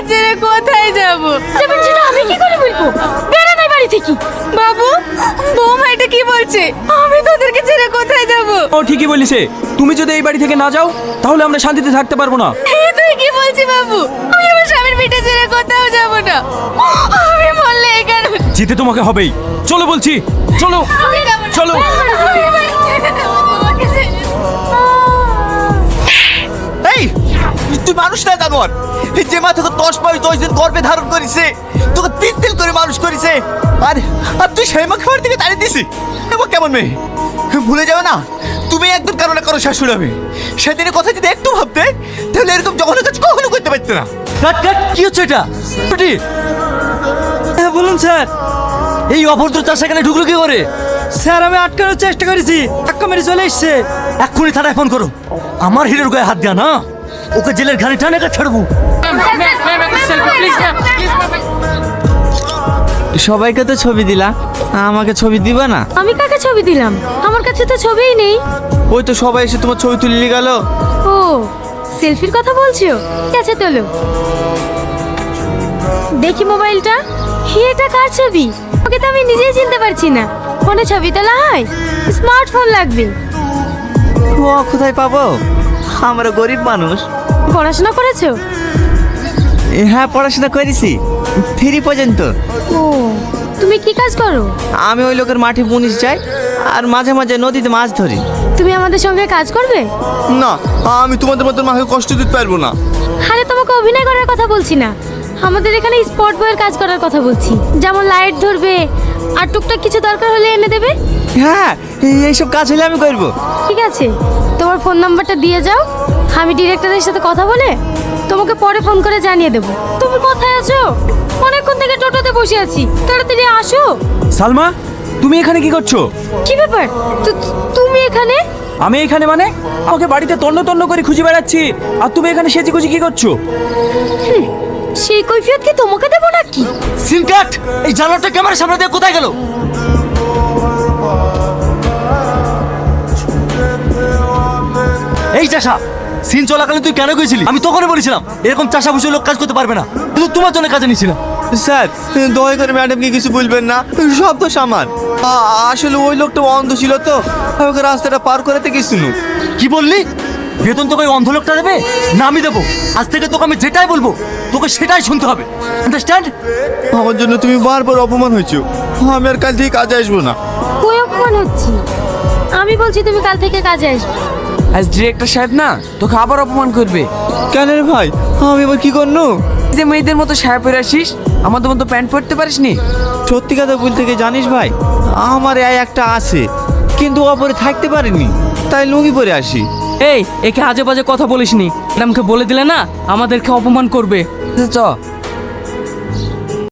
ছেড়ে কোথায় যাব? যাবেন সেটা আমি কি করে বলবো? বেড়া নাই বাড়ি থেকে। বাবু, বৌমা এটা কি বলছে? আমি তোদেরকে ছেড়ে কোথায় যাব? ও ঠিকই বলিছে, তুমি যদি এই বাড়ি থেকে না যাও তাহলে আমরা শান্তিতে থাকতে পারবো না। তুই কি বলছিস বাবু? আমি আমার স্বামীর পিঠে ছেড়ে কোথাও যাব না। আমি বললে এখানে যেতে তোমাকে হবেই। চলো বলছি, চলো চলো। এই তুই মানুষ না জানোয়ার, যে মা তোকে 10 মাস 10 দিন গর্ভে ধারণ করেছে, তোকে তিল করে মানুষ করেছে, আর আর তুই সেই মা খাবার থেকে তাড়িয়ে দিছি। এবার কেমন মেয়ে, ভুলে যাবে না তুমি একদম কারো না কারো শাশুড়ি হবে। সেদিনের কথা যদি একটু ভাবতে তাহলে এরকম জঘন্য কাজ কখনো করতে পারতে না। কি হচ্ছে এটা? হ্যাঁ বলুন স্যার, এই অভদ্র চাষ এখানে ঢুকলো কি করে? স্যার আমি আটকানোর চেষ্টা করেছি, ধাক্কা মেরে চলে এসছে। এক্ষুনি থানায় ফোন করো। আমার হিরোর গায়ে হাত দেয়া না, ওকে জেলের ঘানি টানে ছাড়বো। সবাইকে তো ছবি দিলা, আমাকে ছবি দিবা না? আমি কাকে ছবি দিলাম? আমার কাছে তো ছবিই নেই। ওই তো সবাই এসে তোমার ছবি তুলে নিয়ে গেল। ও সেলফির কথা বলছো? ঠিক আছে তোলো। দেখি মোবাইলটা। এটা কার ছবি? ওকে তো আমি নিজেই চিনতে পারছি না। ফোনে ছবি তোলা হয়? স্মার্টফোন লাগবে। ও কোথায় পাবো? আমরা গরিব মানুষ। পড়াশোনা করেছো? হ্যাঁ পড়াশোনা করেছি, 3 পর্যন্ত। ও তুমি কি কাজ করো? আমি ওই লোকের মাঠে মুনিশ যাই আর মাঝে মাঝে নদীতে মাছ ধরি। তুমি আমাদের সঙ্গে কাজ করবে? না, আমি তোমাদের মতো মাকে কষ্ট দিতে পারবো না। আরে তোমাকে অভিনয় করার কথা বলছি না, আমাদের এখানে স্পট বয়ের কাজ করার কথা বলছি। যেমন লাইট ধরবে আর টুকটাক কিছু দরকার হলে এনে দেবে। হ্যাঁ এইসব কাজ হলে আমি করবো। ঠিক আছে, তোমার ফোন নাম্বারটা দিয়ে যাও, আমি ডিরেক্টরের সাথে কথা বলে তোমাকে পরে ফোন করে জানিয়ে দেবো। তুমি কোথায় আছো? অনেকক্ষণ থেকে টোটোতে বসে আছি, তাড়াতাড়ি আসো। সালমা, তুমি এখানে কি করছো? কি ব্যাপার? তুমি এখানে? আমি এখানে মানে? আমাকে বাড়িতে তন্ন তন্ন করে খুঁজে বেড়াচ্ছি, আর তুমি এখানে সেজে খুঁজে কি করছো? সেই কৈফিয়ত কি তোমাকে দেবো নাকি? সিন কাট, এই জানোয়ারটা ক্যামেরার সামনে দিয়ে কোথায় গেল? এই চাষা, সিন চলাকালীন তুই কেন গেছিলি? আমি তখনই বলেছিলাম এরকম চাষা বসে লোক কাজ করতে পারবে না, কিন্তু তোমার জন্য কাজে নিয়েছিলাম। স্যার দয়া করে ম্যাডামকে কিছু বলবেন না, সব তো সামান। আসলে ওই লোকটা অন্ধ ছিল তো, আমাকে রাস্তাটা পার করাতে গেছিল। কি বললি? বেতন তোকে ওই অন্ধ লোকটা দেবে না আমি দেবো? আজ থেকে তোকে আমি যেটাই বলবো তোকে সেটাই শুনতে হবে, আন্ডারস্ট্যান্ড? আমার জন্য তুমি বারবার অপমান হয়েছো, আমি আর কাল থেকে কাজে আসবো না। কই অপমান হচ্ছি? আমি বলছি তুমি কাল থেকে কাজে আসবে। আজ ডিরেক্টর সাহেব না তোকে আবার অপমান করবে। কেন রে ভাই, আমি এবার কি করবো? যে মেয়েদের মতো শাড়ি পরে আসিস, আমাদের মতো প্যান্ট পরতে পারিসনি? সত্যি কথা বলতে কি জানিস ভাই, আমার একটা আছে কিন্তু অপরে থাকতে পারিনি, তাই লুঙ্গি পরে আসি। এই একে আজে বাজে কথা বলিসনি, ম্যাডামকে বলে দিলে না আমাদেরকে অপমান করবে। চ